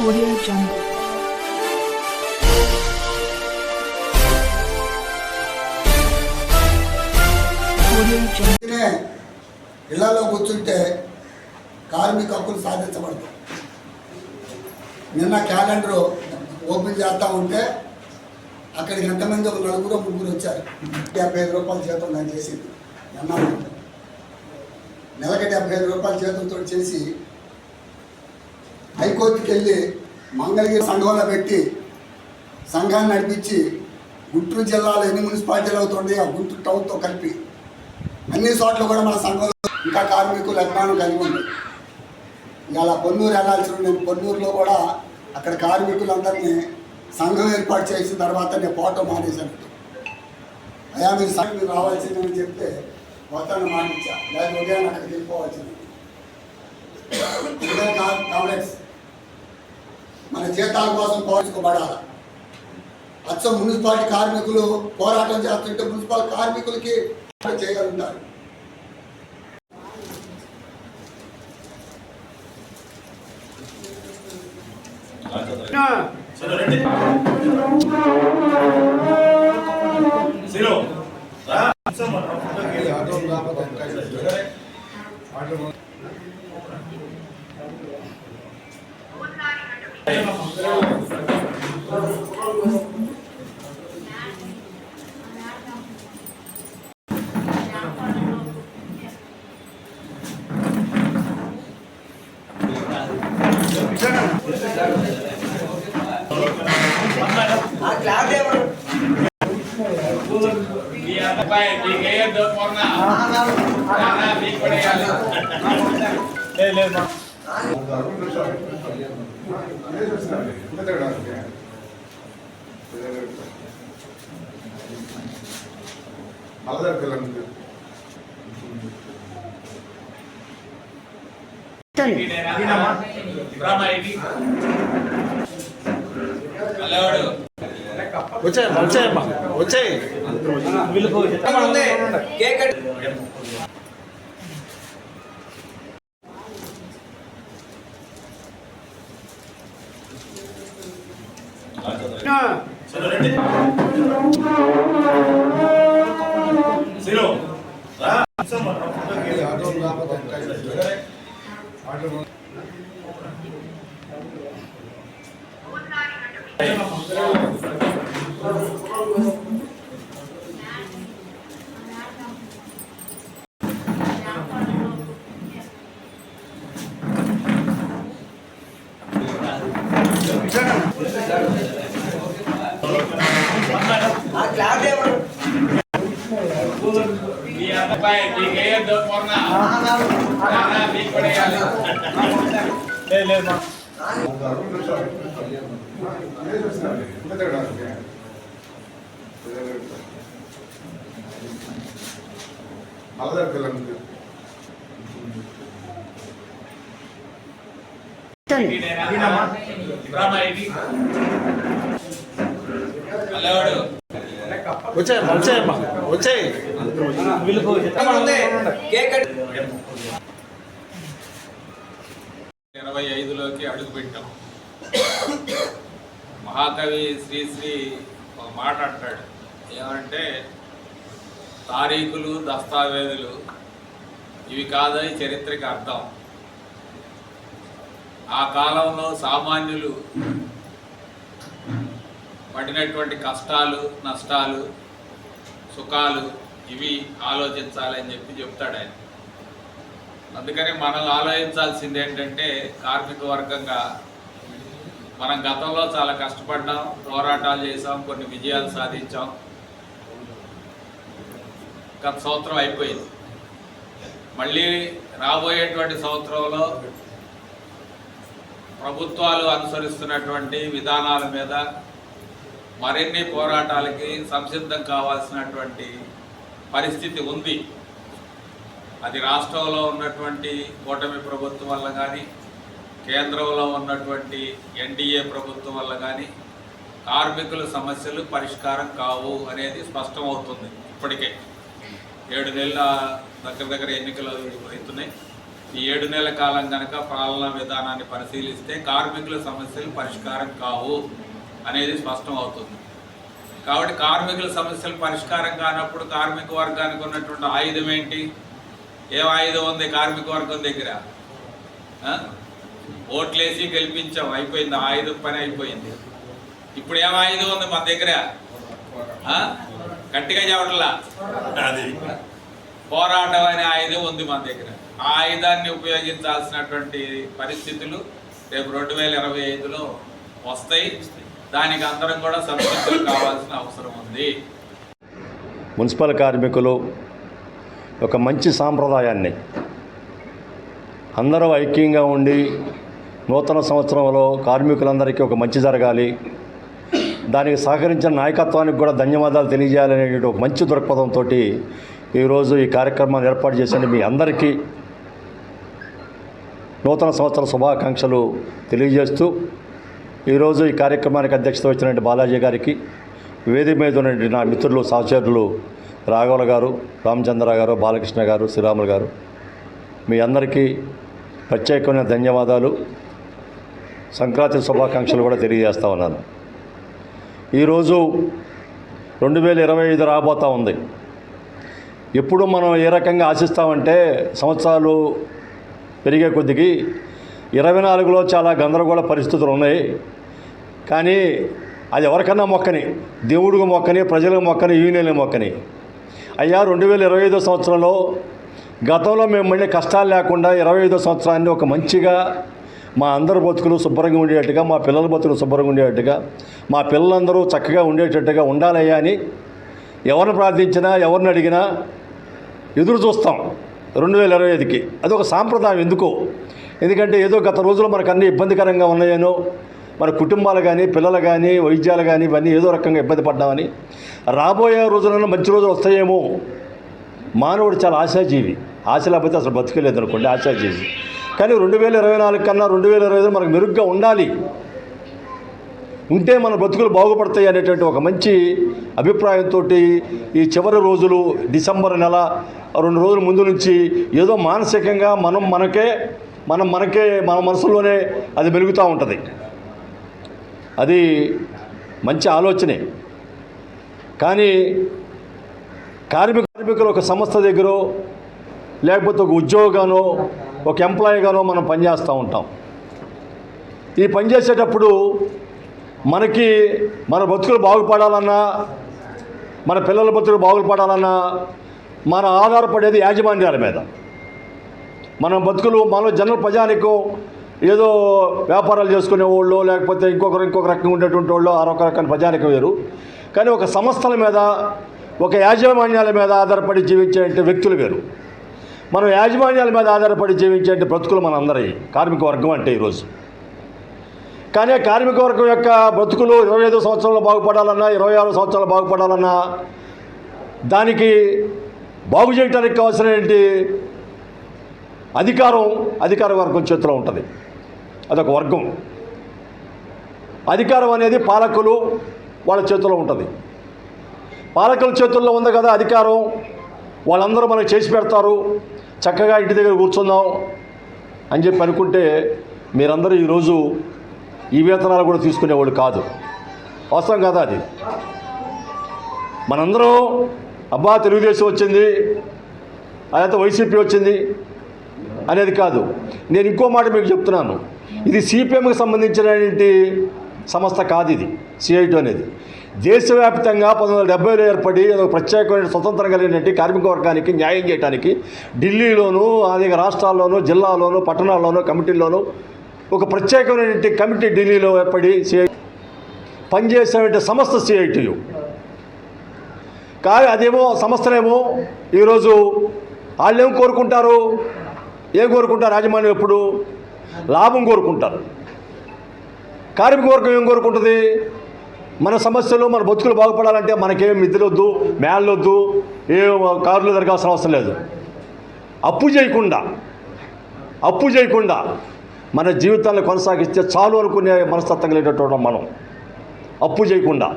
Audio Jungle. Audio Jungle. ఇళ్లలో కూర్చుంటే కార్మిక హక్కులు సాధించబడతాయి. నిన్న క్యాలెండర్ ఓపెన్ చేస్తూ ఉంటే అక్కడికి ఎంతమంది ఒక నలుగురు ముగ్గురు వచ్చారు. 75 రూపాయల జీతం నేను చేసింది నెలకి 75 రూపాయల జీతంతో చేసి హైకోర్టుకి వెళ్ళి మంగళగిరి సంఘంలో పెట్టి సంఘాన్ని నడిపించి గుంటూరు జిల్లాలో ఎన్ని మున్సిపాలిటీలు అవుతుంది ఆ గుంటూరు టౌన్తో కలిపి అన్ని చోట్ల కూడా మన సంఘంలో ఇంకా కార్మికులు అభిమానం కలిగి ఉంది. ఇలా పొన్నూరు వెళ్ళాల్సిన నేను పొన్నూరులో కూడా అక్కడ కార్మికులందరినీ సంఘం ఏర్పాటు చేసిన తర్వాత నేను పోవటం మానేశాను. అయ్యా మీరు సంఘం మీరు రావాల్సిందని చెప్తే మొత్తాన్ని మానించా, లేదా ఉదయాన్ని అక్కడికి వెళ్ళిపోవాల్సింది. కాంప్లెక్స్ మన జీతాల కోసం పోల్చుకోబడాలి. అచ్చం మున్సిపాలిటీ కార్మికులు పోరాటం చేస్తుంటే మున్సిపల్ కార్మికులకి చేయగలుగుతారు. వచ్చాయి వచ్చాయి 25లోకి అడుగుపెట్టాం. మహాకవి శ్రీశ్రీ ఒక మాట అంటాడు, ఏమంటే తారీఖులు దస్తావేజులు ఇవి కాదని చరిత్రకి అర్థం. ఆ కాలంలో సామాన్యులు పడినటువంటి కష్టాలు, నష్టాలు, సుఖాలు ఇవి ఆలోచించాలని చెప్తాడు ఆయన. అందుకని మనం ఆలోచించాల్సింది ఏంటంటే కార్మిక వర్గంగా మనం గతంలో చాలా కష్టపడ్డాం, పోరాటాలు చేసాం, కొన్ని విజయాలు సాధించాం. గత సంవత్సరం అయిపోయింది. మళ్ళీ రాబోయేటువంటి సంవత్సరంలో ప్రభుత్వాలు అనుసరిస్తున్నటువంటి విధానాల మీద మరిన్ని పోరాటాలకి సంసిద్ధం కావాల్సినటువంటి పరిస్థితి ఉంది. అది రాష్ట్రంలో ఉన్నటువంటి కూటమి ప్రభుత్వం వల్ల కానీ, కేంద్రంలో ఉన్నటువంటి ఎన్డీఏ ప్రభుత్వం వల్ల కానీ కార్మికుల సమస్యలు పరిష్కారం కావు అనేది స్పష్టమవుతుంది. ఇప్పటికే 7 నెలల దగ్గర ఎన్నికలు అవుతున్నాయి. ఈ 7 నెలల కాలం కనుక పాలనా విధానాన్ని పరిశీలిస్తే కార్మికుల సమస్యలు పరిష్కారం కావు అనేది స్పష్టం అవుతుంది. కాబట్టి కార్మికుల సమస్యలు పరిష్కారం కానప్పుడు కార్మిక వర్గానికి ఉన్నటువంటి ఆయుధం ఏంటి? ఏం ఆయుధం ఉంది కార్మిక వర్గం దగ్గర? ఓట్లేసి గెలిపించాం, అయిపోయింది, ఆయుధం పని అయిపోయింది. ఇప్పుడు ఏం ఆయుధం ఉంది మన దగ్గర? గట్టిగా చెప్పట్లా, పోరాటం అనే ఆయుధం ఉంది మన దగ్గర. ఆ ఆయుధాన్ని ఉపయోగించాల్సినటువంటి పరిస్థితులు రేపు 2025లో వస్తాయి. దానికి అందరం కూడా సంసిద్ధులు కావాల్సిన అవసరం ఉంది. మున్సిపల్ కార్మికులు ఒక మంచి సాంప్రదాయాన్ని అందరూ ఐక్యంగా ఉండి నూతన సంవత్సరంలో కార్మికులందరికీ ఒక మంచి జరగాలి, దానికి సహకరించిన నాయకత్వానికి కూడా ధన్యవాదాలు తెలియజేయాలనే ఒక మంచి దృక్పథంతో ఈరోజు ఈ కార్యక్రమాన్ని ఏర్పాటు చేసిన మీ అందరికీ నూతన సంవత్సర శుభాకాంక్షలు తెలియజేస్తూ ఈరోజు ఈ కార్యక్రమానికి అధ్యక్షత వచ్చినటువంటి బాలాజీ గారికి, వేదిక మీద ఉన్నటువంటి నా మిత్రులు సహచరులు రాఘవుల గారు, రామచంద్ర గారు, బాలకృష్ణ గారు, శ్రీరాములు గారు, మీ అందరికీ ప్రత్యేకమైన ధన్యవాదాలు, సంక్రాంతి శుభాకాంక్షలు కూడా తెలియజేస్తా ఉన్నాను. ఈరోజు 2025 రాబోతూ ఉంది. ఎప్పుడు మనం ఏ రకంగా ఆశిస్తామంటే సంవత్సరాలు పెరిగే కొద్దికి 24లో చాలా గందరగోళ పరిస్థితులు ఉన్నాయి. కానీ అది ఎవరికన్నా మొక్కని, దేవుడికి మొక్కని, ప్రజలకు మొక్కని, యూనియన్కి మొక్కని. అయ్యా 2025 సంవత్సరంలో గతంలో మేము మళ్ళీ కష్టాలు లేకుండా 25వ సంవత్సరాన్ని ఒక మంచిగా మా అందరి బతుకులు శుభ్రంగా ఉండేటట్టుగా, మా పిల్లల బతుకులు శుభ్రంగా ఉండేటట్టుగా, మా పిల్లలందరూ చక్కగా ఉండేటట్టుగా ఉండాలయ్యా అని ఎవరిని ప్రార్థించినా, ఎవరిని అడిగినా ఎదురు చూస్తాం 2025కి. అదొక సాంప్రదాయం. ఎందుకంటే ఏదో గత రోజుల్లో మనకు అన్ని ఇబ్బందికరంగా ఉన్నాయేనో, మన కుటుంబాలు కానీ, పిల్లలు కానీ, వైద్యాలు కానీ ఇవన్నీ ఏదో రకంగా ఇబ్బంది పడ్డామని, రాబోయే రోజులలో మంచి రోజులు వస్తాయేమో. మానవుడు చాలా ఆశాజీవి, ఆశ లేకపోతే అసలు బతికలేదు అనుకోండి, ఆశాజీవి. కానీ 2024 కన్నా 2025 మనకు మెరుగ్గా ఉండాలి, ఉంటే మన బతుకులు బాగుపడతాయి అనేటువంటి ఒక మంచి అభిప్రాయంతో ఈ చివరి రోజులు డిసెంబర్ నెల 2 రోజుల ముందు నుంచి ఏదో మానసికంగా మనకే మన మనసులోనే అది మెలుగుతూ ఉంటుంది. అది మంచి ఆలోచనే. కానీ కార్మికులు ఒక సంస్థ దగ్గర లేకపోతే ఒక ఉద్యోగానో ఒక ఎంప్లాయీగానో మనం పనిచేస్తూ ఉంటాం. ఈ పని చేసేటప్పుడు మనకి మన బతుకులు బాగుపడాలన్నా, మన పిల్లల బతుకులు బాగుపడాలన్నా మన ఆధారపడేది యాజమాన్యాల మీద. మన బతుకులు మనలో జనరల్ ప్రజానికం ఏదో వ్యాపారాలు చేసుకునే వాళ్ళు, లేకపోతే ఇంకొక రకంగా ఉండేటువంటి వాళ్ళు, ఒక రకమైన ప్రజానికం వేరు. కానీ ఒక సంస్థల మీద, ఒక యాజమాన్యాల మీద ఆధారపడి జీవించే వ్యక్తులు వేరు. మనం యాజమాన్యాల మీద ఆధారపడి జీవించే బ్రతుకులు మన అందరి కార్మిక వర్గం అంటే ఈరోజు. కానీ కార్మిక వర్గం యొక్క బ్రతుకులు 25 సంవత్సరాలు బాగుపడాలన్నా, 26 సంవత్సరాలు బాగుపడాలన్నా దానికి బాగు చేయడానికి కావాల్సిన అధికార వర్గం చేతిలో ఉంటుంది. అదొక వర్గం. అధికారం అనేది పాలకులు వాళ్ళ చేతుల్లో ఉంటుంది. పాలకుల చేతుల్లో ఉంది కదా అధికారం. వాళ్ళందరూ మనకు చేసి పెడతారు, చక్కగా ఇంటి దగ్గర కూర్చుందాం అని చెప్పి అనుకుంటే మీరందరూ ఈరోజు ఈ వేతనాలు కూడా తీసుకునేవాళ్ళు కాదు. అవసరం కదా అది. మనందరం అబ్బా తెలుగుదేశం వచ్చింది, అదంతా వైసీపీ వచ్చింది అనేది కాదు. నేను ఇంకో మాట మీకు చెప్తున్నాను, ఇది సిపిఎంకి సంబంధించినటువంటి సంస్థ కాదు. ఇది సిఐటి అనేది దేశవ్యాప్తంగా 1970లో ఏర్పడి ఒక ప్రత్యేకమైన స్వతంత్రం కలిగినటువంటి కార్మిక వర్గానికి న్యాయం చేయడానికి ఢిల్లీలోనూ, అనేక రాష్ట్రాల్లోనూ, జిల్లాల్లోనూ, పట్టణాల్లోనూ, కమిటీల్లోనూ ఒక ప్రత్యేకమైనటువంటి కమిటీ ఢిల్లీలో ఏర్పడి పనిచేసేటువంటి సంస్థ సిఐటియు. కానీ అదేమో సంస్థలేమో ఈరోజు వాళ్ళు ఏం కోరుకుంటారు యాజమాన్యం ఎప్పుడు లాభం కోరుకుంటారు. కార్మిక వర్గం ఏం కోరుకుంటుంది? మన సమస్యలు, మన బతుకులు బాగుపడాలంటే మనకేం మిద్దెలొద్దు, మేళ్ళొద్దు, ఏ కారులో జరగాల్సిన అవసరం లేదు. అప్పు చేయకుండా మన జీవితాన్ని కొనసాగిస్తే చాలు అనుకునే మనస్తత్వం కలిగేటటువంటి మనం అప్పు చేయకుండా